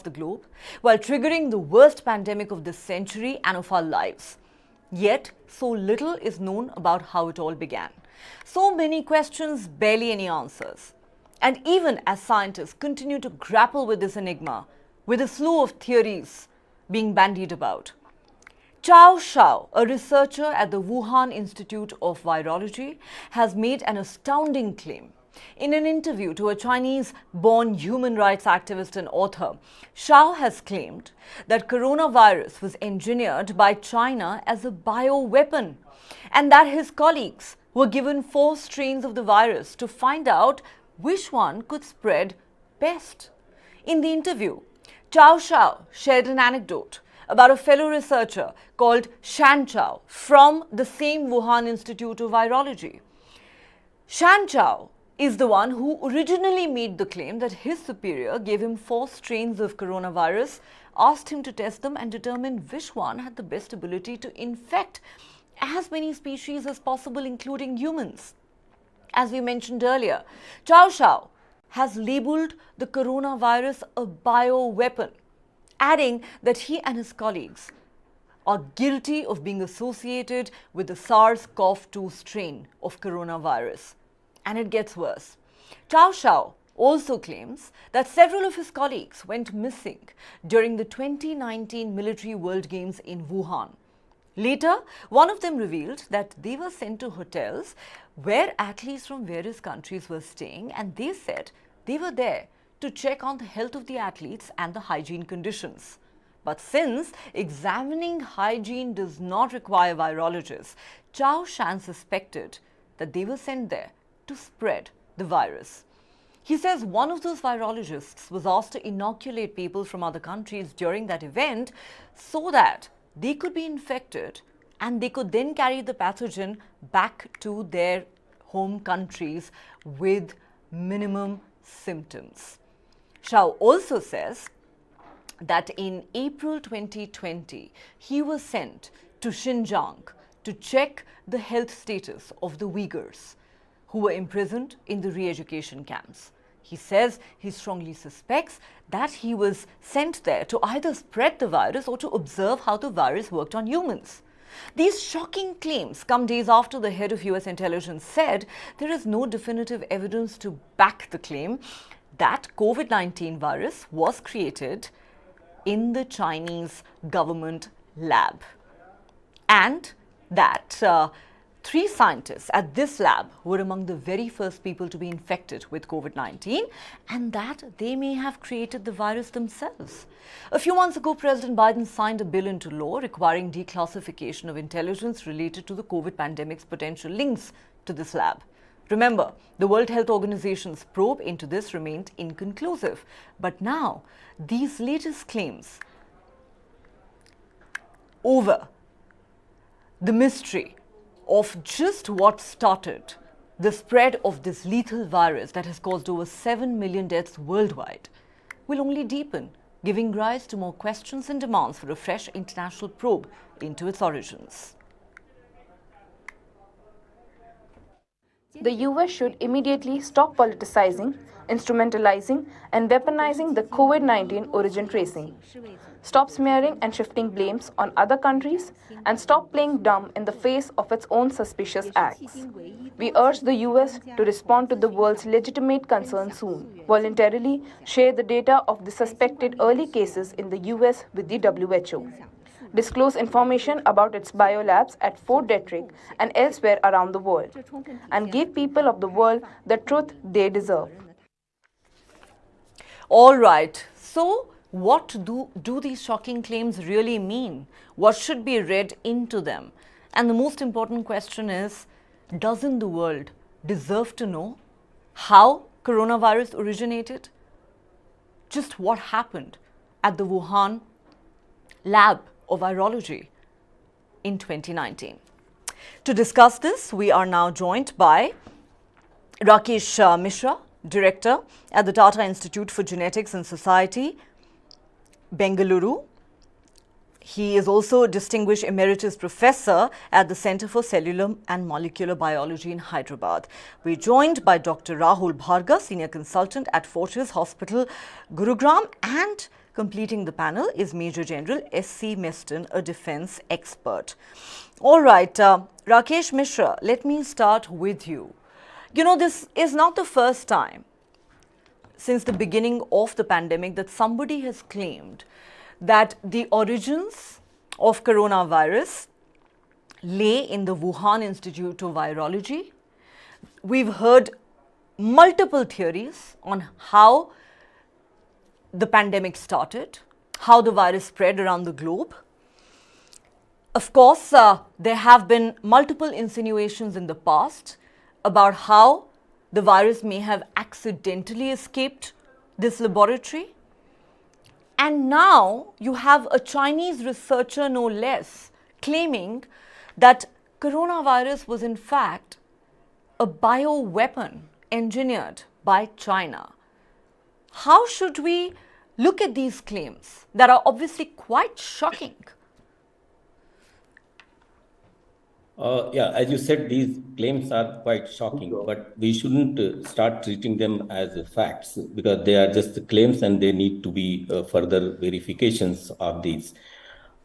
the globe, while triggering the worst pandemic of this century and of our lives. Yet, so little is known about how it all began. So many questions, barely any answers. And even as scientists continue to grapple with this enigma, with a slew of theories being bandied about, Chao Shan, a researcher at the Wuhan Institute of Virology, has made an astounding claim. In an interview to a Chinese-born human rights activist and author, Chao has claimed that coronavirus was engineered by China as a bioweapon and that his colleagues were given 4 strains of the virus to find out which one could spread best. In the interview, Chao Shan shared an anecdote about a fellow researcher called Shan Chao from the same Wuhan Institute of Virology. Shan Chao is the one who originally made the claim that his superior gave him 4 strains of coronavirus, asked him to test them and determine which one had the best ability to infect as many species as possible, including humans. As we mentioned earlier, Chao Shan has labeled the coronavirus a bioweapon, adding that he and his colleagues are guilty of being associated with the SARS-CoV-2 strain of coronavirus. And it gets worse. Chao Shan also claims that several of his colleagues went missing during the 2019 Military World Games in Wuhan. Later, one of them revealed that they were sent to hotels where athletes from various countries were staying, and they said they were there to check on the health of the athletes and the hygiene conditions. But since examining hygiene does not require virologists, Chao Shan suspected that they were sent there to spread the virus. He says one of those virologists was asked to inoculate people from other countries during that event so that they could be infected and they could then carry the pathogen back to their home countries with minimum symptoms. Chao also says that in April 2020, he was sent to Xinjiang to check the health status of the Uyghurs who were imprisoned in the re-education camps. He says he strongly suspects that he was sent there to either spread the virus or to observe how the virus worked on humans. These shocking claims come days after the head of US intelligence said there is no definitive evidence to back the claim that COVID-19 virus was created in the Chinese government lab, and that 3 scientists at this lab were among the very first people to be infected with COVID-19, and that they may have created the virus themselves. A few months ago, President Biden signed a bill into law requiring declassification of intelligence related to the COVID pandemic's potential links to this lab. Remember, the World Health Organization's probe into this remained inconclusive. But now, these latest claims over the mystery of just what started the spread of this lethal virus that has caused over 7 million deaths worldwide will only deepen, giving rise to more questions and demands for a fresh international probe into its origins. The US should immediately stop politicizing, instrumentalizing, and weaponizing the COVID-19 origin tracing. Stop smearing and shifting blames on other countries, and stop playing dumb in the face of its own suspicious acts. We urge the US to respond to the world's legitimate concern soon. Voluntarily share the data of the suspected early cases in the US with the WHO. Disclose information about its biolabs at Fort Detrick and elsewhere around the world, and give people of the world the truth they deserve. All right, so what do these shocking claims really mean? What should be read into them? And the most important question is, doesn't the world deserve to know how coronavirus originated? Just what happened at the Wuhan lab of virology in 2019. To discuss this, we are now joined by Rakesh Mishra, Director at the Tata Institute for Genetics and Society, Bengaluru. He is also a Distinguished Emeritus Professor at the Center for Cellular and Molecular Biology in Hyderabad. We're joined by Dr. Rahul Bharga, Senior Consultant at Fortis Hospital, Gurugram, and Completing the panel is Major General S.C. Meston, a defense expert. All right, Rakesh Mishra, let me start with you. You know, this is not the first time since the beginning of the pandemic that somebody has claimed that the origins of coronavirus lay in the Wuhan Institute of Virology. We've heard multiple theories on how the pandemic started, how the virus spread around the globe. Of course, there have been multiple insinuations in the past about how the virus may have accidentally escaped this laboratory. And now you have a Chinese researcher, no less, claiming that coronavirus was in fact a bioweapon engineered by China. How should we look at these claims that are obviously quite shocking? Yeah, as you said, these claims are quite shocking, but we shouldn't start treating them as facts because they are just claims and they need to be further verifications of these.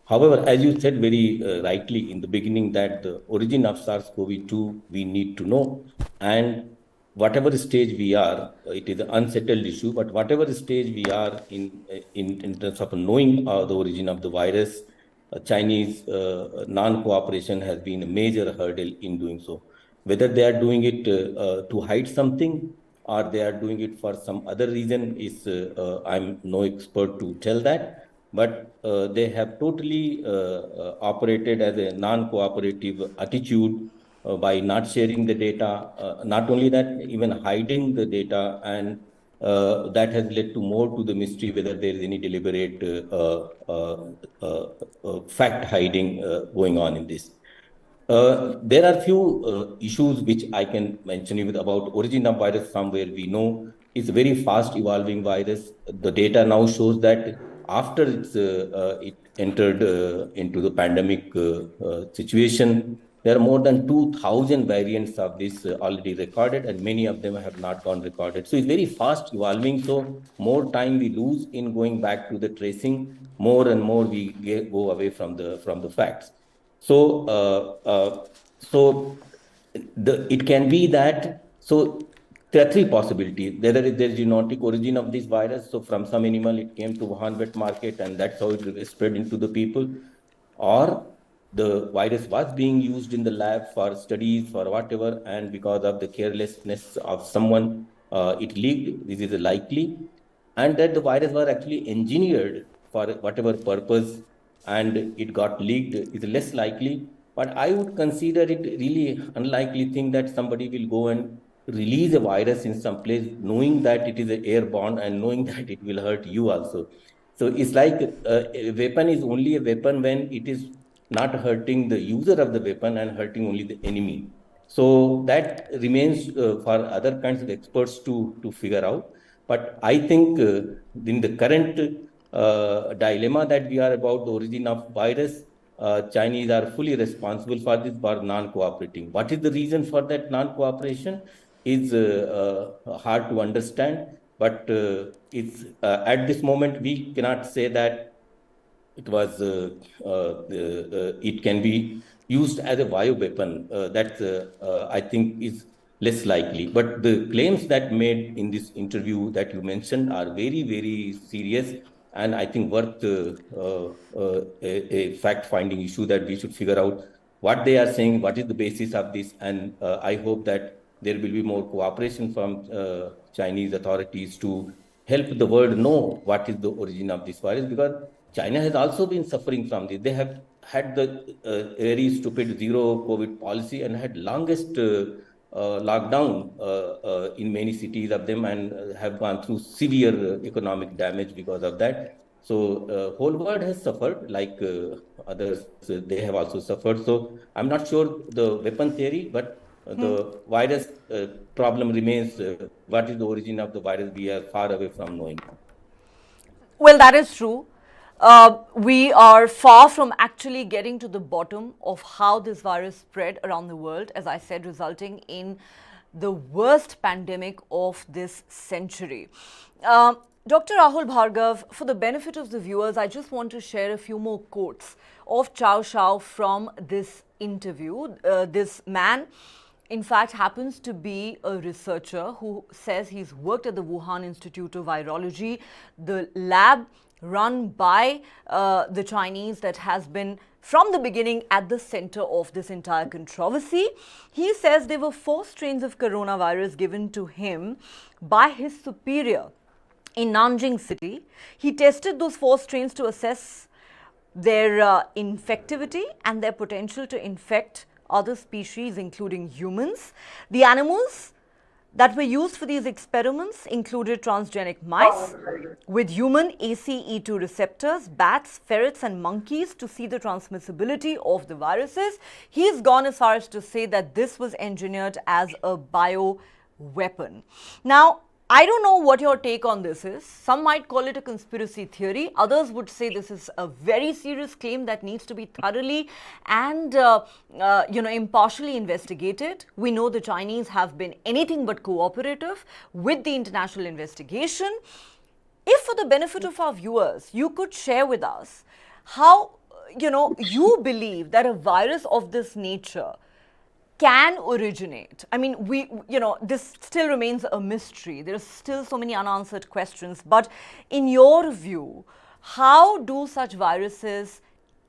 However, as you said very rightly in the beginning, that the origin of SARS-CoV-2 we need to know, and whatever stage we are, it is an unsettled issue. But whatever stage we are in terms of knowing the origin of the virus, Chinese non-cooperation has been a major hurdle in doing so. Whether they are doing it to hide something or they are doing it for some other reason is I'm no expert to tell that. But they have totally operated as a non-cooperative attitude by not sharing the data. Not only that, even hiding the data, and that has led to more to the mystery whether there is any deliberate fact hiding going on in this. There are few issues which I can mention you with about origin of virus from where we know it's a very fast evolving virus. The data now shows that after it entered into the pandemic situation, there are more than 2,000 variants of this already recorded, and many of them have not gone recorded. So it's very fast evolving. So more time we lose in going back to the tracing, more and more we go away from the facts. So, it can be that, so there are three possibilities. Whether there's genetic origin of this virus, so from some animal it came to Wuhan wet market and that's how it spread into the people, or the virus was being used in the lab for studies, for whatever, and because of the carelessness of someone, it leaked. This is likely. And that the virus was actually engineered for whatever purpose and it got leaked is less likely. But I would consider it really unlikely thing that somebody will go and release a virus in some place knowing that it is airborne and knowing that it will hurt you also. So it's like a weapon is only a weapon when it is not hurting the user of the weapon and hurting only the enemy. So that remains for other kinds of experts to figure out. But I think in the current dilemma that we are about the origin of virus, Chinese are fully responsible for this for non-cooperating. What is the reason for that non-cooperation is hard to understand. But it's at this moment we cannot say that it was it can be used as a bioweapon. That I think is less likely. But the claims that made in this interview that you mentioned are very, very serious, and I think worth a fact-finding issue that we should figure out what they are saying, what is the basis of this, and I hope that there will be more cooperation from Chinese authorities to help the world know what is the origin of this virus, because China has also been suffering from this. They have had the very stupid zero COVID policy and had longest lockdown in many cities of them, and have gone through severe economic damage because of that. So whole world has suffered, like others, they have also suffered. So I'm not sure the weapon theory, but the virus problem remains. What is the origin of the virus? We are far away from knowing. Well, that is true. We are far from actually getting to the bottom of how this virus spread around the world, as I said, resulting in the worst pandemic of this century. Dr. Rahul Bhargav, for the benefit of the viewers, I just want to share a few more quotes of Chao Shan from this interview. This man, in fact, happens to be a researcher who says he's worked at the Wuhan Institute of Virology, the lab run by the Chinese that has been from the beginning at the center of this entire controversy. He says there were 4 strains of coronavirus given to him by his superior in Nanjing city. He tested those 4 strains to assess their infectivity and their potential to infect other species, including humans. The animals that were used for these experiments included transgenic mice with human ACE2 receptors, bats, ferrets and monkeys to see the transmissibility of the viruses. He's gone as far as to say that this was engineered as a bioweapon. Now, I don't know what your take on this is. Some might call it a conspiracy theory. Others would say this is a very serious claim that needs to be thoroughly and impartially investigated. We know the Chinese have been anything but cooperative with the international investigation. If, for the benefit of our viewers, you could share with us how you believe that a virus of this nature can originate. I mean, this still remains a mystery. There are still so many unanswered questions. But in your view, how do such viruses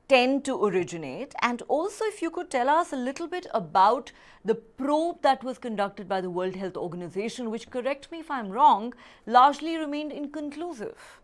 tend to originate? And also, if you could tell us a little bit about the probe that was conducted by the World Health Organization, which, correct me if I'm wrong, largely remained inconclusive.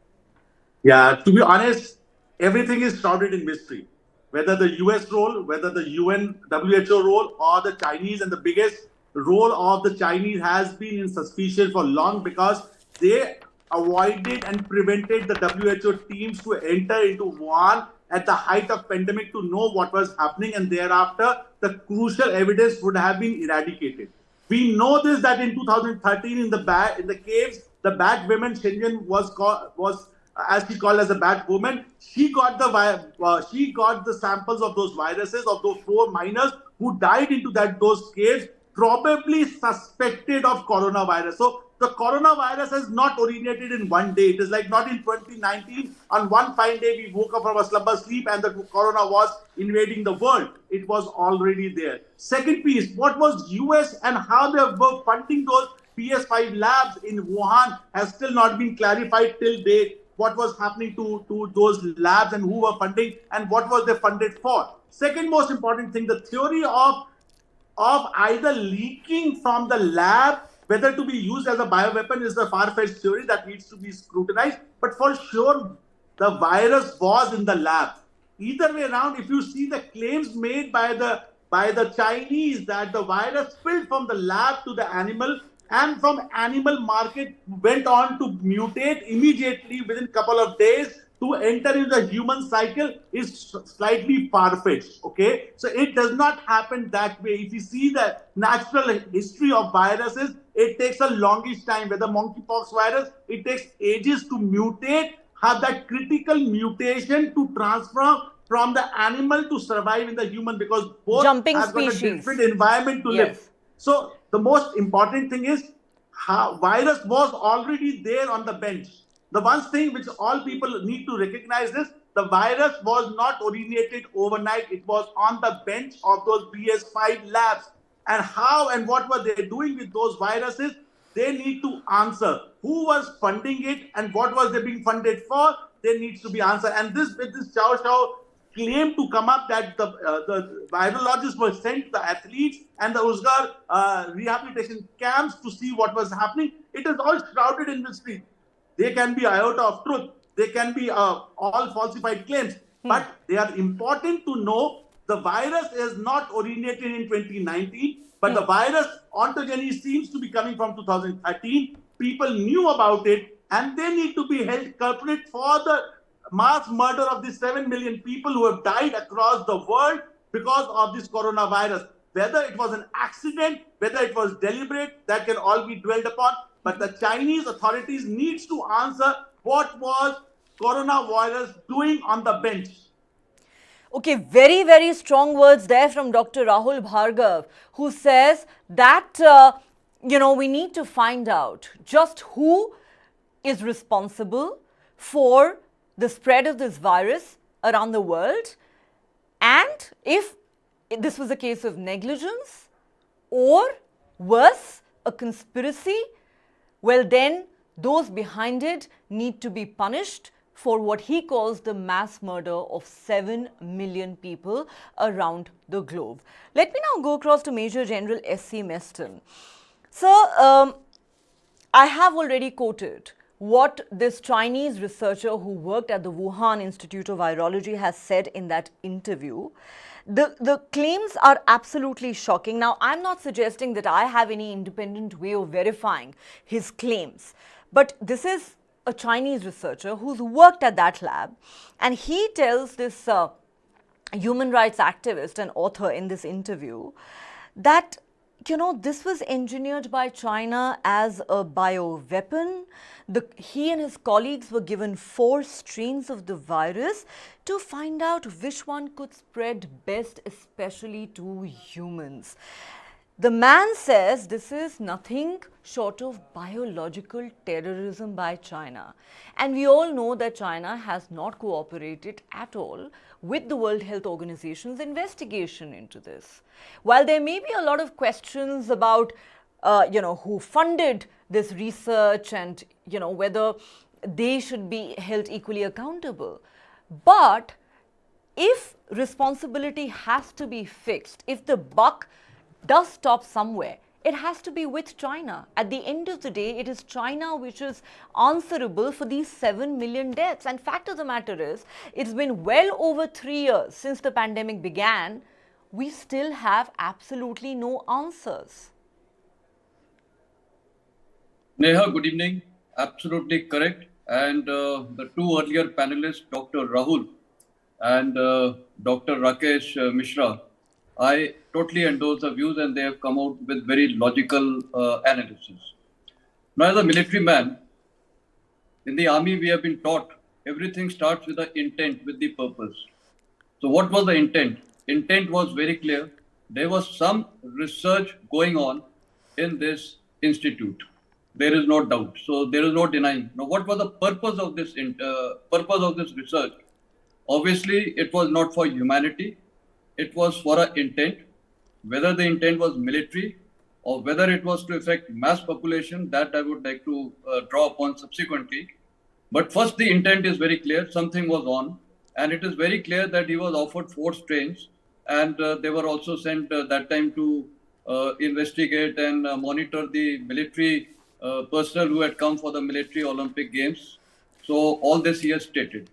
Yeah, to be honest, everything is shrouded in mystery. Whether the US role, whether the UN, WHO role, or the Chinese, and the biggest role of the Chinese has been in suspicion for long because they avoided and prevented the WHO teams to enter into Wuhan at the height of pandemic to know what was happening, and thereafter the crucial evidence would have been eradicated. We know this that in 2013 in the caves, the Bat woman Shenzhen was as she called as a Bat woman. She got the samples of those viruses of those 4 miners who died into those caves, probably suspected of coronavirus. So the coronavirus has not originated in one day. It is like not in 2019. On one fine day, we woke up from a slumber sleep and the corona was invading the world. It was already there. Second piece, what was US and how they were funding those PS5 labs in Wuhan has still not been clarified till date. What was happening to those labs and who were funding and what was they funded for. Second most important thing, the theory of either leaking from the lab, whether to be used as a bioweapon, is a far-fetched theory that needs to be scrutinized. But for sure, the virus was in the lab. Either way around, if you see the claims made by the Chinese that the virus spilled from the lab to the animal and from animal market went on to mutate immediately within a couple of days to enter into the human cycle is slightly far-fetched, okay? So it does not happen that way. If you see the natural history of viruses, it takes a longish time. With the monkeypox virus, it takes ages to mutate, have that critical mutation to transfer from the animal to survive in the human because both Jumping have got a species. different environment to live. So the most important thing is how virus was already there on the bench. The one thing which all people need to recognize is the virus was not originated overnight. It was on the bench of those BS5 labs. And how and what were they doing with those viruses? They need to answer. Who was funding it and what was they being funded for? There needs to be answer. And this with this Chao Shan claim to come up that the virologists were sent to the athletes and the Uzgar rehabilitation camps to see what was happening. It is all shrouded in mystery. They can be iota of truth. They can be all falsified claims. But they are important to know the virus is not originated in 2019, but the virus ontogeny seems to be coming from 2013. People knew about it and they need to be held culprit for the mass murder of these 7 million people who have died across the world because of this coronavirus. Whether it was an accident, whether it was deliberate, that can all be dwelled upon. But the Chinese authorities needs to answer what was coronavirus doing on the bench. Okay, very, very strong words there from Dr. Rahul Bhargav, who says that, we need to find out just who is responsible for the spread of this virus around the world, and if this was a case of negligence or worse, a conspiracy, well then those behind it need to be punished for what he calls the mass murder of 7 million people around the globe. Let me now go across to Major General S.C. Meston. Sir, I have already quoted what this Chinese researcher who worked at the Wuhan Institute of Virology has said in that interview. The claims are absolutely shocking. Now, I'm not suggesting that I have any independent way of verifying his claims, but this is a Chinese researcher who's worked at that lab, and he tells this human rights activist and author in this interview that, you know, this was engineered by China as a bioweapon. He and his colleagues were given 4 strains of the virus to find out which one could spread best, especially to humans. The man says this is nothing short of biological terrorism by China. And we all know that China has not cooperated at all with the World Health Organization's investigation into this. While there may be a lot of questions about, who funded this research and, whether they should be held equally accountable. But if responsibility has to be fixed, if the buck does stop somewhere, it has to be with China. At the end of the day, it is China which is answerable for these 7 million deaths. And fact of the matter is, it's been well over 3 years since the pandemic began. We still have absolutely no answers. Neha, good evening. Absolutely correct. And the 2 earlier panelists, Dr. Rahul and Dr. Rakesh Mishra, I totally endorse the views, and they have come out with very logical analysis. Now, as a military man, in the army, we have been taught everything starts with the intent, with the purpose. So what was the intent? Intent was very clear. There was some research going on in this institute. There is no doubt. So there is no denying. Now, what was the purpose of this research? Obviously, it was not for humanity. It was for an intent. Whether the intent was military or whether it was to affect mass population, that I would like to draw upon subsequently. But first, the intent is very clear. Something was on. And it is very clear that he was offered 4 strains. And they were also sent that time to investigate and monitor the military personnel who had come for the military Olympic Games. So all this he has stated.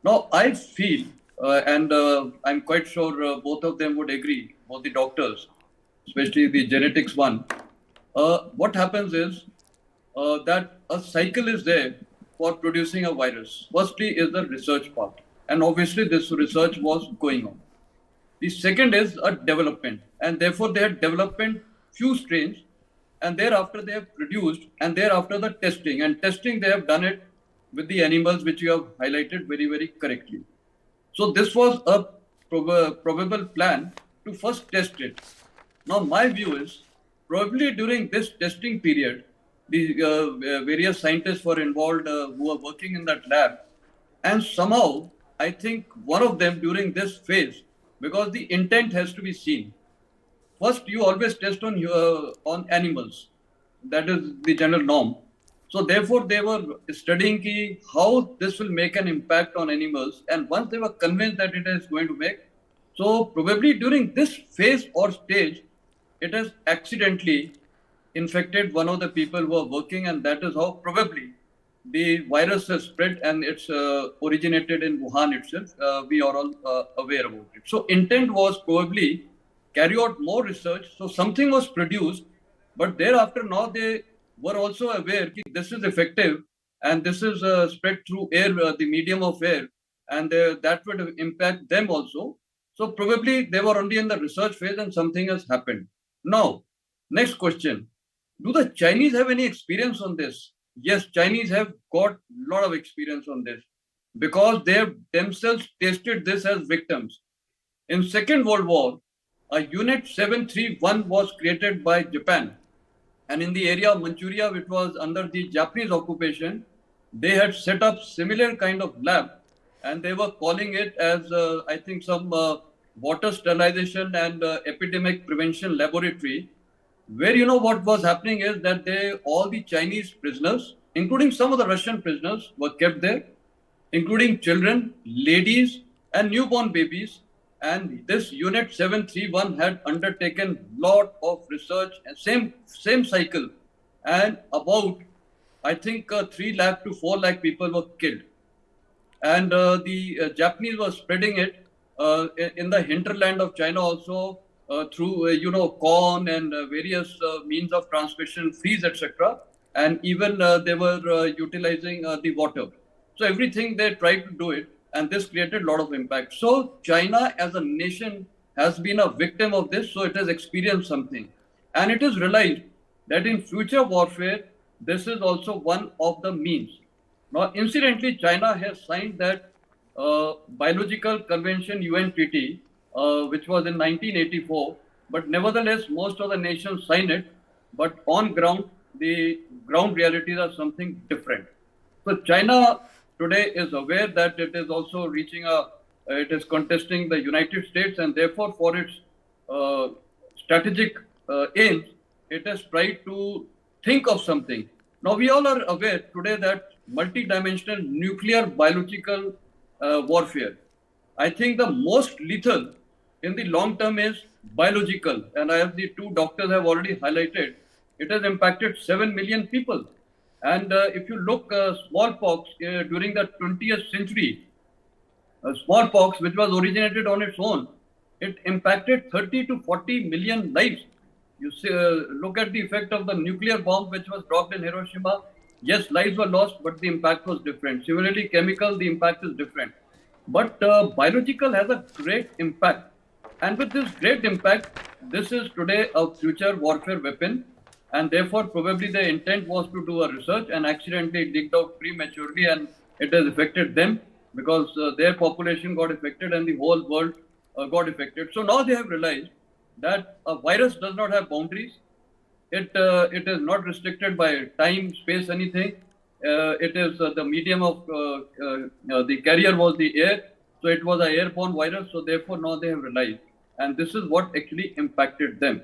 Now, I feel, and I'm quite sure both of them would agree, both the doctors, especially the genetics one, what happens is that a cycle is there for producing a virus. Firstly is the research part. And obviously this research was going on. The second is a development. And therefore they had development few strains, and thereafter they have produced, and thereafter the testing. And testing, they have done it with the animals, which you have highlighted very, very correctly. So this was a probable plan to first test it. Now, my view is probably during this testing period, the various scientists were involved who are working in that lab. And somehow, I think one of them during this phase, because the intent has to be seen. First, you always test on animals. That is the general norm. So therefore, they were studying how this will make an impact on animals. And once they were convinced that it is going to make, so probably during this phase or stage, it has accidentally infected one of the people who are working, and that is how probably the virus has spread, and it's originated in Wuhan itself. We are all aware about it. So intent was probably carry out more research. So something was produced, but thereafter now they were also aware that this is effective and this is spread through air, the medium of air, and that would impact them also. So probably they were only in the research phase and something has happened. Now, next question. Do the Chinese have any experience on this? Yes, Chinese have got a lot of experience on this because they have themselves tasted this as victims. In Second World War, a Unit 731 was created by Japan. And in the area of Manchuria, which was under the Japanese occupation, they had set up similar kind of lab, and they were calling it as, I think, some water sterilization and epidemic prevention laboratory, where what was happening is that all the Chinese prisoners, including some of the Russian prisoners, were kept there, including children, ladies, and newborn babies. And this Unit 731 had undertaken lot of research and same cycle, and about, I think, 3 lakh to 4 lakh people were killed. And the Japanese were spreading it in the hinterland of China also, through corn and various means of transmission, freeze, etc. And even they were utilizing the water. So everything they tried to do it, and this created a lot of impact. So China as a nation has been a victim of this, so it has experienced something. And it is realized that in future warfare, this is also one of the means. Now, incidentally, China has signed that Biological Convention UN Treaty, which was in 1984, but nevertheless, most of the nations sign it, but on ground, the ground realities are something different. So China today is aware that it is also it is contesting the United States, and therefore for its strategic aims, it has tried to think of something. Now we all are aware today that multi-dimensional nuclear biological warfare, I think the most lethal in the long term is biological, and as the two doctors have already highlighted, it has impacted 7 million people. And if you look, smallpox during the 20th century, smallpox, which was originated on its own, it impacted 30 to 40 million lives. You see, look at the effect of the nuclear bomb which was dropped in Hiroshima. Yes, lives were lost, but the impact was different. Similarly, chemical, the impact is different. But biological has a great impact. And with this great impact, this is today a future warfare weapon. And therefore, probably the intent was to do a research and accidentally leaked out prematurely, and it has affected them because their population got affected and the whole world got affected. So now they have realized that a virus does not have boundaries. It is not restricted by time, space, anything. It is the medium of the carrier was the air. So it was an airborne virus. So therefore now they have realized. And this is what actually impacted them.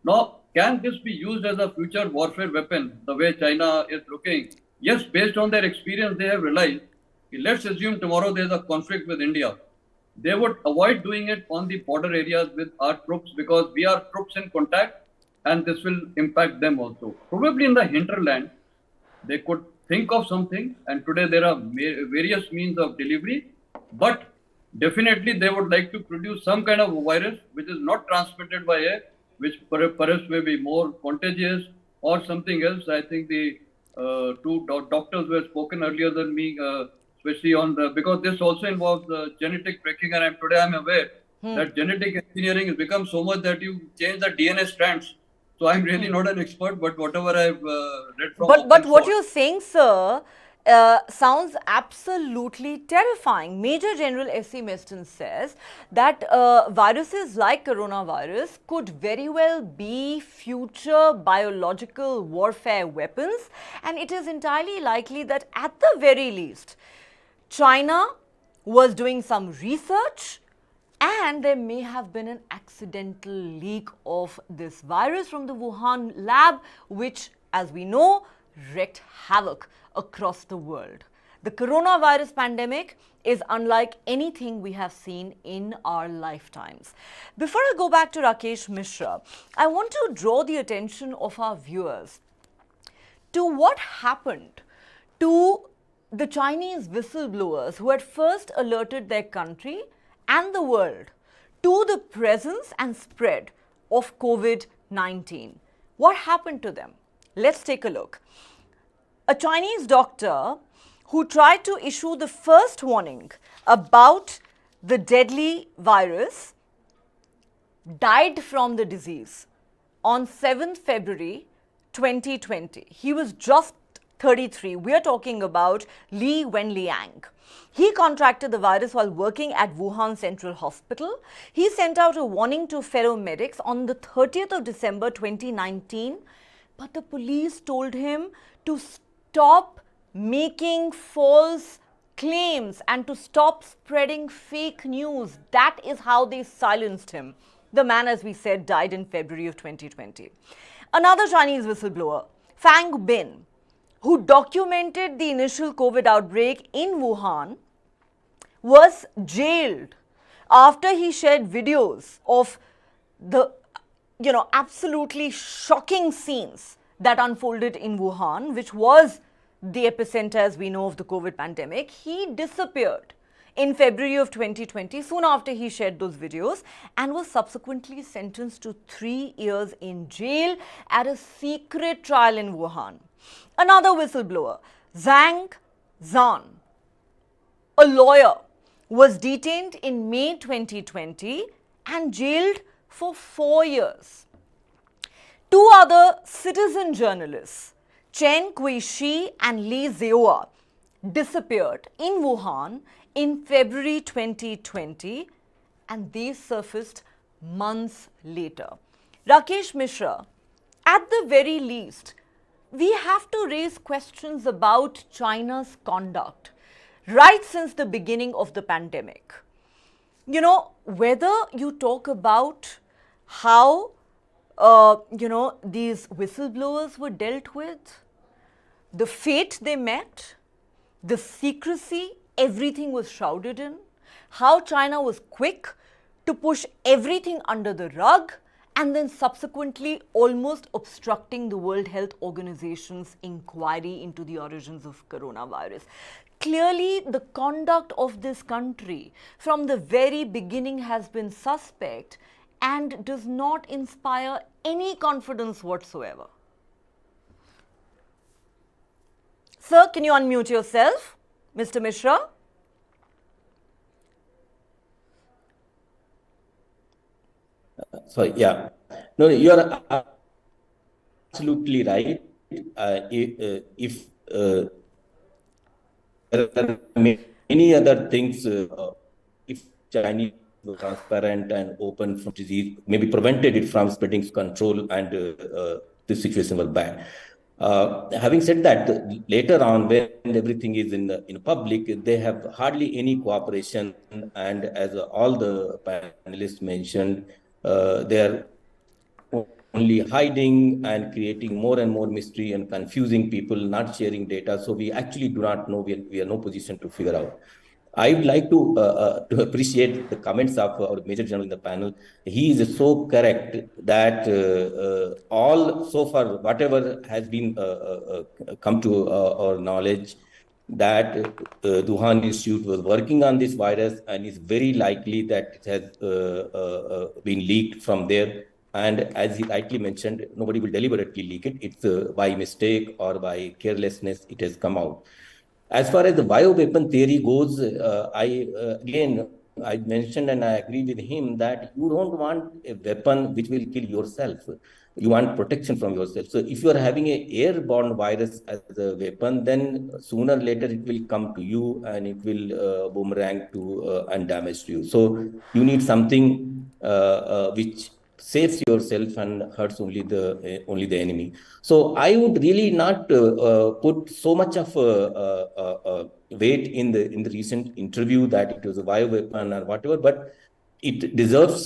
Now, can this be used as a future warfare weapon, the way China is looking? Yes, based on their experience, they have realized, let's assume tomorrow there's a conflict with India. They would avoid doing it on the border areas with our troops because we are troops in contact, and this will impact them also. Probably in the hinterland, they could think of something, and today there are various means of delivery, but definitely they would like to produce some kind of a virus which is not transmitted by air, which perhaps may be more contagious or something else. I think the two doctors who have spoken earlier than me, especially on because this also involves genetic tracking, and today I'm aware that genetic engineering has become so much that you change the DNA strands. So I'm really not an expert, but whatever I've read from. But what you're saying, sir, sounds absolutely terrifying. Major General S.C. Meston says that viruses like coronavirus could very well be future biological warfare weapons, and it is entirely likely that at the very least, China was doing some research and there may have been an accidental leak of this virus from the Wuhan lab, which, as we know, wreaked havoc across the world. The coronavirus pandemic is unlike anything we have seen in our lifetimes. Before I go back to Rakesh Mishra, I want to draw the attention of our viewers to what happened to the Chinese whistleblowers who had first alerted their country and the world to the presence and spread of COVID-19. What happened to them? Let's take a look. A Chinese doctor who tried to issue the first warning about the deadly virus died from the disease on 7th February 2020. He was just 33. We are talking about Li Wenliang. He contracted the virus while working at Wuhan Central Hospital. He sent out a warning to fellow medics on the 30th of December 2019 But the police told him to stop making false claims and to stop spreading fake news. That is how they silenced him. The man, as we said, died in February of 2020. Another Chinese whistleblower, Fang Bin, who documented the initial COVID outbreak in Wuhan, was jailed after he shared videos of the absolutely shocking scenes that unfolded in Wuhan, which was the epicenter, as we know, of the COVID pandemic. He disappeared in February of 2020, soon after he shared those videos, and was subsequently sentenced to 3 years in jail at a secret trial in Wuhan. Another whistleblower, Zhang Zhan, a lawyer, was detained in May 2020 and jailed for 4 years. Two other citizen journalists, Chen Guixi and Li Zheoa, disappeared in Wuhan in February 2020, and they surfaced months later. Rakesh Mishra, at the very least, we have to raise questions about China's conduct right since the beginning of the pandemic. Whether you talk about how, these whistleblowers were dealt with, the fate they met, the secrecy everything was shrouded in, how China was quick to push everything under the rug, and then subsequently almost obstructing the World Health Organization's inquiry into the origins of coronavirus. Clearly, the conduct of this country from the very beginning has been suspect and does not inspire any confidence whatsoever. Sir, can you unmute yourself, Mr. Mishra? Sorry, yeah. No, you are absolutely right. If there are many other things, if Chinese were transparent and open from disease, maybe prevented it from spreading, control, and the situation was bad. Having said that, later on, when everything is in public, they have hardly any cooperation, and as all the panelists mentioned, they are only hiding and creating more and more mystery and confusing people, not sharing data. So we actually do not know. We are no position to figure out. I would like to appreciate the comments of our Major General in the panel. He is so correct that all so far, whatever has been come to our knowledge, that the Wuhan Institute was working on this virus, and it's very likely that it has been leaked from there. And as he rightly mentioned, nobody will deliberately leak it. It's by mistake or by carelessness it has come out. As far as the bioweapon theory goes, I mentioned and I agree with him that you don't want a weapon which will kill yourself. You want protection from yourself. So if you are having an airborne virus as a weapon, then sooner or later it will come to you and it will boomerang to and damage to you. So you need something which saves yourself and hurts only the enemy. So I would really not put so much of weight in the recent interview that it was a bioweapon or whatever, but it deserves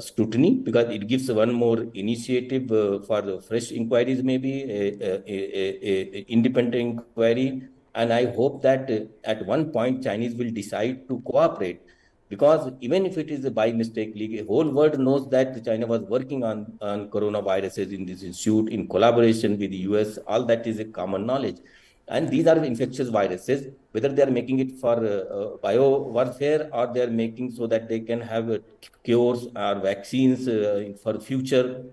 scrutiny because it gives one more initiative for the fresh inquiries, maybe a independent inquiry. And I hope that at one point Chinese will decide to cooperate. Because even if it is by mistake leak, the whole world knows that China was working on coronaviruses in this institute in collaboration with the US. All that is a common knowledge. And these are infectious viruses, whether they are making it for bio warfare or they are making so that they can have cures or vaccines for future.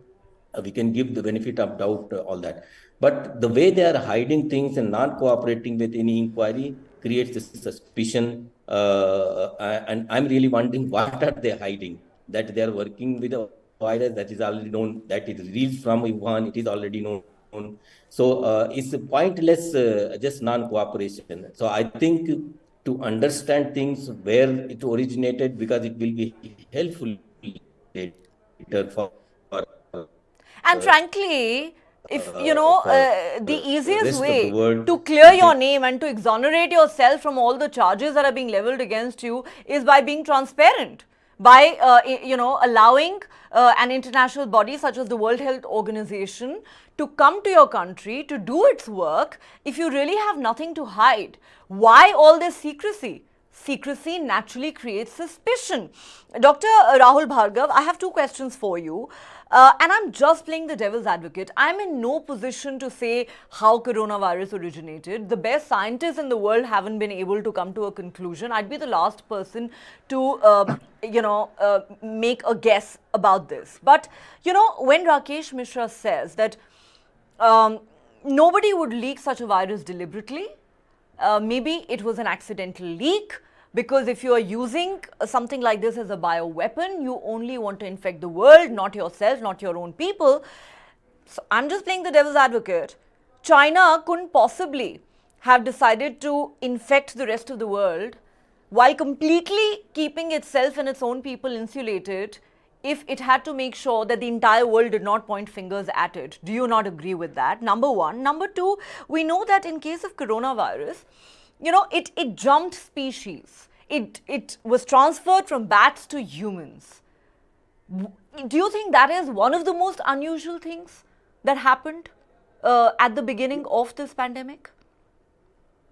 We can give the benefit of doubt, all that. But the way they are hiding things and not cooperating with any inquiry creates a suspicion. And I'm really wondering what are they hiding? That they are working with a virus that is already known, that it released from Wuhan, it is already known. So it's pointless, just non-cooperation. So I think to understand things where it originated, because it will be helpful later for and frankly, If for the the easiest rest of the way world to clear to your take. name and to exonerate yourself from all the charges that are being leveled against you is by being transparent, by allowing an international body such as the World Health Organization to come to your country to do its work. If you really have nothing to hide, why all this secrecy? Secrecy naturally creates suspicion. Dr. Rahul Bhargav, I have two questions for you. And I'm just playing the devil's advocate. I'm in no position to say how coronavirus originated. The best scientists in the world haven't been able to come to a conclusion. I'd be the last person to, make a guess about this. But, when Rakesh Mishra says that nobody would leak such a virus deliberately, maybe it was an accidental leak, because if you are using something like this as a bioweapon, you only want to infect the world, not yourself, not your own people. So I'm just playing the devil's advocate. China couldn't possibly have decided to infect the rest of the world while completely keeping itself and its own people insulated if it had to make sure that the entire world did not point fingers at it. Do you not agree with that? Number one. Number two, we know that in case of coronavirus, it jumped species. It was transferred from bats to humans. Do you think that is one of the most unusual things that happened at the beginning of this pandemic?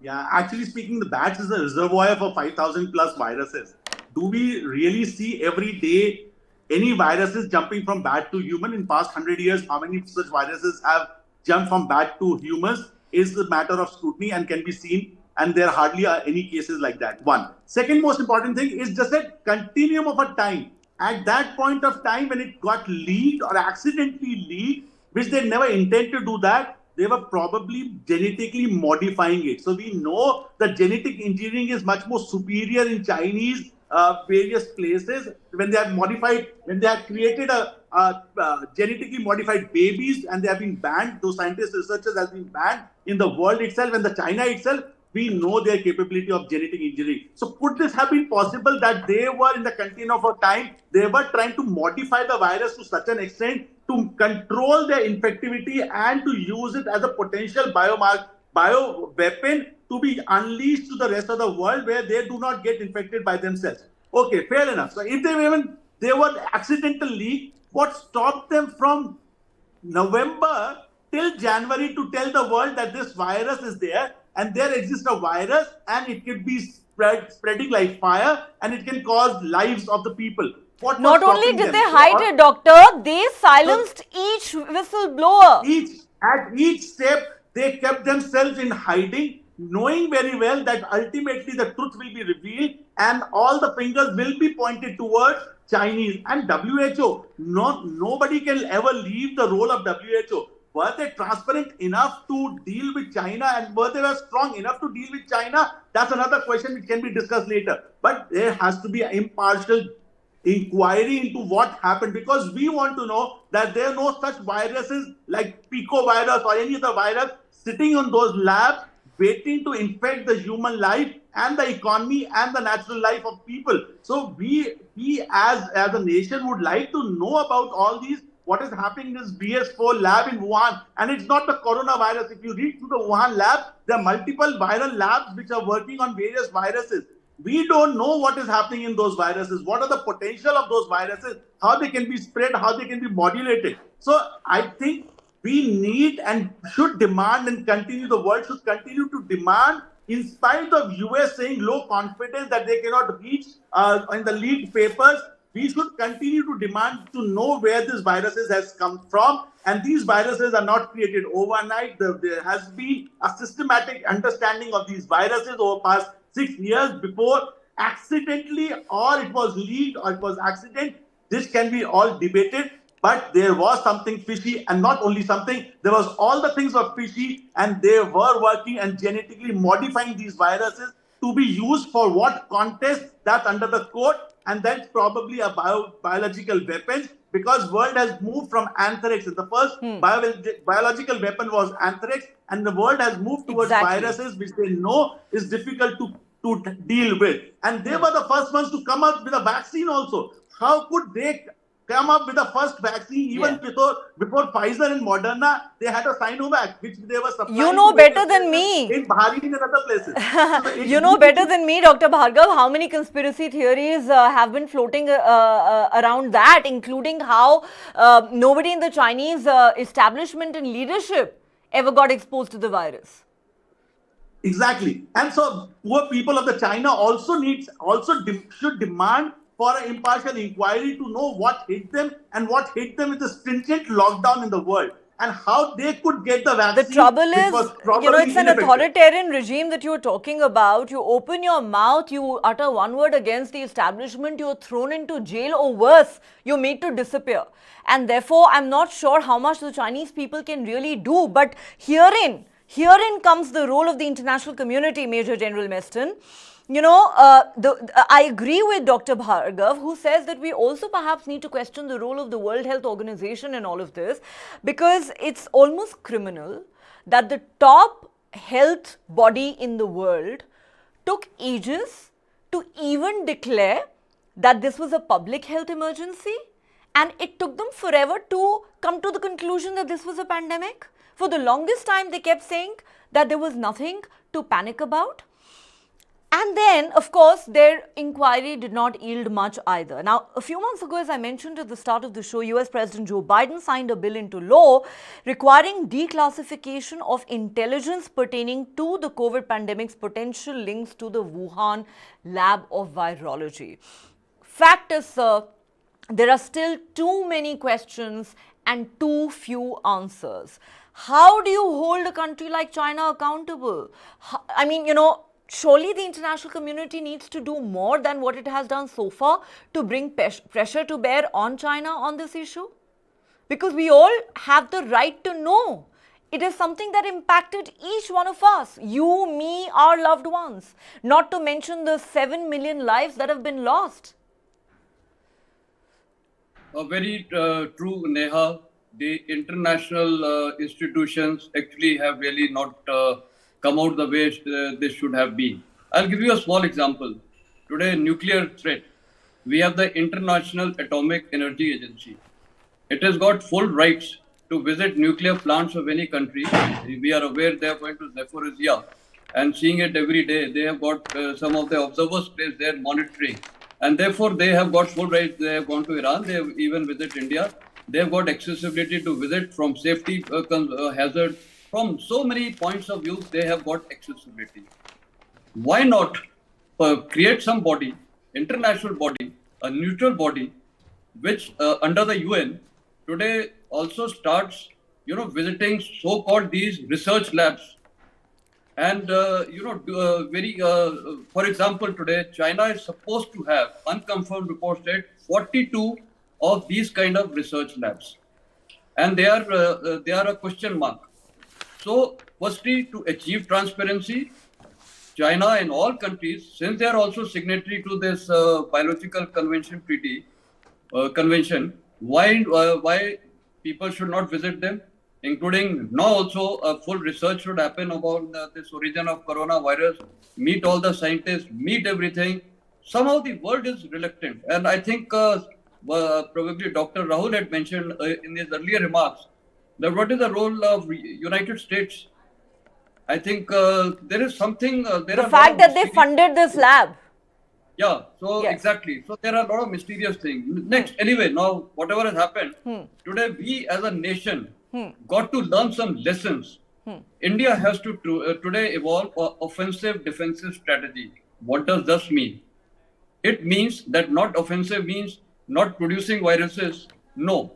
Yeah, actually speaking, the bats is a reservoir for 5,000 plus viruses. Do we really see every day any viruses jumping from bat to human? In past 100 years, how many such viruses have jumped from bat to humans is a matter of scrutiny and can be seen. And there hardly are any cases like that. One. Second most important thing is just a continuum of a time. At that point of time when it got leaked or accidentally leaked, which they never intend to do that, they were probably genetically modifying it. So we know that genetic engineering is much more superior in Chinese various places when they have modified, when they have created genetically modified babies and they have been banned. Those scientists, researchers have been banned in the world itself and the China itself. We know their capability of genetic engineering. So could this have been possible that they were in the continuum of time, they were trying to modify the virus to such an extent to control their infectivity and to use it as a potential bioweapon to be unleashed to the rest of the world where they do not get infected by themselves. Okay, fair enough. So if they were accidental leak, what stopped them from November till January to tell the world that this virus is there and there exists a virus and it can be spreading like fire and it can cause lives of the people? What Not was only stopping did them? they hide it, doctor, they silenced each whistleblower. At each step, they kept themselves in hiding, knowing very well that ultimately the truth will be revealed and all the fingers will be pointed towards Chinese and WHO. Nobody can ever leave the role of WHO. Were they transparent enough to deal with China and were they strong enough to deal with China? That's another question which can be discussed later. But there has to be an impartial inquiry into what happened because we want to know that there are no such viruses like Pico virus or any other virus sitting on those labs waiting to infect the human life and the economy and the natural life of people. So we as a nation would like to know about all these, what is happening in this BS4 lab in Wuhan. And it's not the coronavirus. If you read through the Wuhan lab, there are multiple viral labs which are working on various viruses. We don't know what is happening in those viruses. What are the potential of those viruses? How they can be spread, how they can be modulated. So I think we need and should demand and continue, the world should continue to demand, in spite of US saying low confidence that they cannot reach in the leaked papers, we should continue to demand to know where this viruses has come from. And these viruses are not created overnight. There has been a systematic understanding of these viruses over past 6 years before accidentally, or it was leaked or it was accident. This can be all debated, but there was something fishy, and not only something, there was all the things were fishy, and they were working and genetically modifying these viruses to be used for what contest that's under the code, and that's probably a biological weapons, because world has moved from anthrax. The first biological weapon was anthrax, and the world has moved towards viruses which they know is difficult to deal with. And they were the first ones to come out with a vaccine also. How could they come up with the first vaccine. Even before Pfizer and Moderna, they had a Sinovac, which they were supplying. You know better than me. In Bahrain and other places. You know better than me, Dr. Bhargav, how many conspiracy theories have been floating around that, including how nobody in the Chinese establishment and leadership ever got exposed to the virus. Exactly. And so poor people of the China should demand for an impartial inquiry to know what hit them and what hit them with the stringent lockdown in the world and how they could get the vaccine. The trouble is, it's an authoritarian regime that you're talking about. You open your mouth, you utter one word against the establishment, you're thrown into jail, or worse, you're made to disappear. And therefore, I'm not sure how much the Chinese people can really do. But herein comes the role of the international community, Major General Meston. I agree with Dr. Bhargav, who says that we also perhaps need to question the role of the World Health Organization in all of this, because it's almost criminal that the top health body in the world took ages to even declare that this was a public health emergency, and it took them forever to come to the conclusion that this was a pandemic. For the longest time, they kept saying that there was nothing to panic about. And then, of course, their inquiry did not yield much either. Now, a few months ago, as I mentioned at the start of the show, US President Joe Biden signed a bill into law requiring declassification of intelligence pertaining to the COVID pandemic's potential links to the Wuhan lab of virology. Fact is, sir, there are still too many questions and too few answers. How do you hold a country like China accountable? Surely the international community needs to do more than what it has done so far to bring pressure to bear on China on this issue? Because we all have the right to know. It is something that impacted each one of us, you, me, our loved ones, not to mention the 7 million lives that have been lost. Very true, Neha. The international institutions actually have really not come out the way they should have been. I'll give you a small example. Today, nuclear threat. We have the International Atomic Energy Agency. It has got full rights to visit nuclear plants of any country. We are aware they are going to Zaporizhia and seeing it every day. They have got some of the observers placed there monitoring. And therefore, they have got full rights. They have gone to Iran. They have even visited India. They have got accessibility to visit from safety hazard. From so many points of view, they have got accessibility. Why not create some body, international body, a neutral body, which under the UN today also starts, visiting so-called these research labs. And, for example, today, China is supposed to have, unconfirmed reports said, 42 of these kind of research labs. And they are a question mark. So, firstly, to achieve transparency, China and all countries, since they are also signatory to this biological convention treaty, why people should not visit them, including now also a full research should happen about this origin of coronavirus, meet all the scientists, meet everything. Somehow the world is reluctant. And I think probably Dr. Rahul had mentioned in his earlier remarks that what is the role of United States? I think there is something... the fact that they funded this lab. Yeah, so yes. Exactly. So there are a lot of mysterious things. Next, anyway, now whatever has happened, today we as a nation got to learn some lessons. India has to today evolve an offensive defensive strategy. What does this mean? It means that not offensive means not producing viruses. No.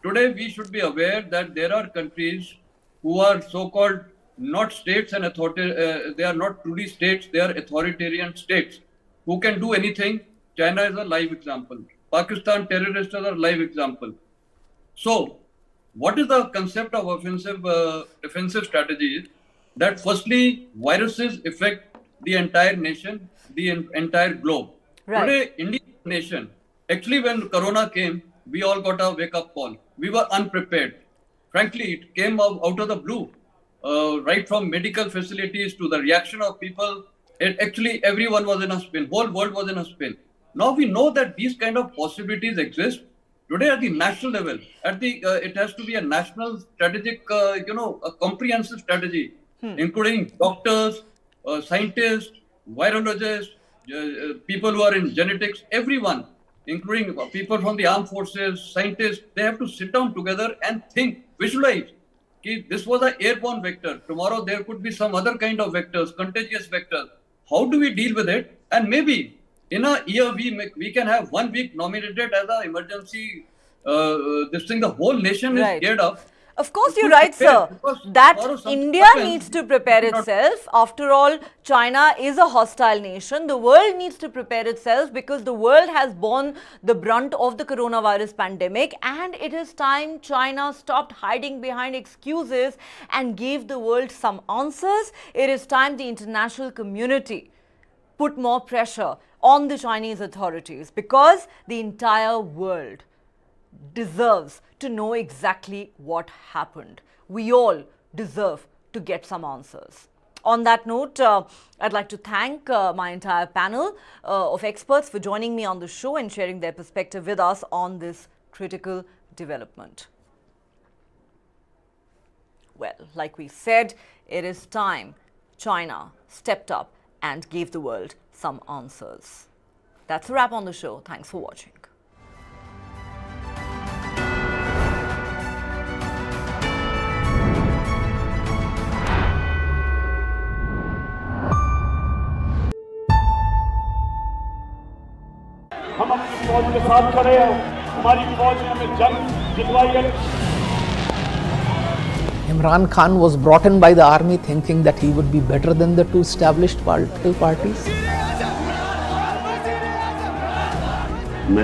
Today we should be aware that there are countries who are so-called not states and they are not truly states, they are authoritarian states who can do anything. China is a live example. Pakistan terrorists are a live example. So, what is the concept of offensive defensive strategy? That firstly, viruses affect the entire nation, the entire globe. Right. Today, Indian nation, actually when Corona came, we all got a wake-up call. We were unprepared. Frankly, it came out of the blue. Right from medical facilities to the reaction of people, actually everyone was in a spin. Whole world was in a spin. Now we know that these kind of possibilities exist. Today, at the national level, it has to be a national strategic, a comprehensive strategy, including doctors, scientists, virologists, people who are in genetics, everyone, including people from the armed forces, scientists. They have to sit down together and think, visualize. This was an airborne vector. Tomorrow there could be some other kind of vectors, contagious vectors. How do we deal with it? And maybe in a year we can have 1 week nominated as an emergency. This thing, the whole nation is geared up. Of course, you're right, sir, that India needs to prepare itself. After all, China is a hostile nation. The world needs to prepare itself because the world has borne the brunt of the coronavirus pandemic, and it is time China stopped hiding behind excuses and gave the world some answers. It is time the international community put more pressure on the Chinese authorities because the entire world deserves to know exactly what happened. We all deserve to get some answers. On that note, I'd like to thank my entire panel of experts for joining me on the show and sharing their perspective with us on this critical development. Well, like we said, it is time China stepped up and gave the world some answers. That's a wrap on the show. Thanks for watching. हम अपनी फौज के साथ खड़े हैं हमारी फौज ने हमें जंग जितवाई है Imran Khan was brought in by the army thinking that he would be better than the two established political parties.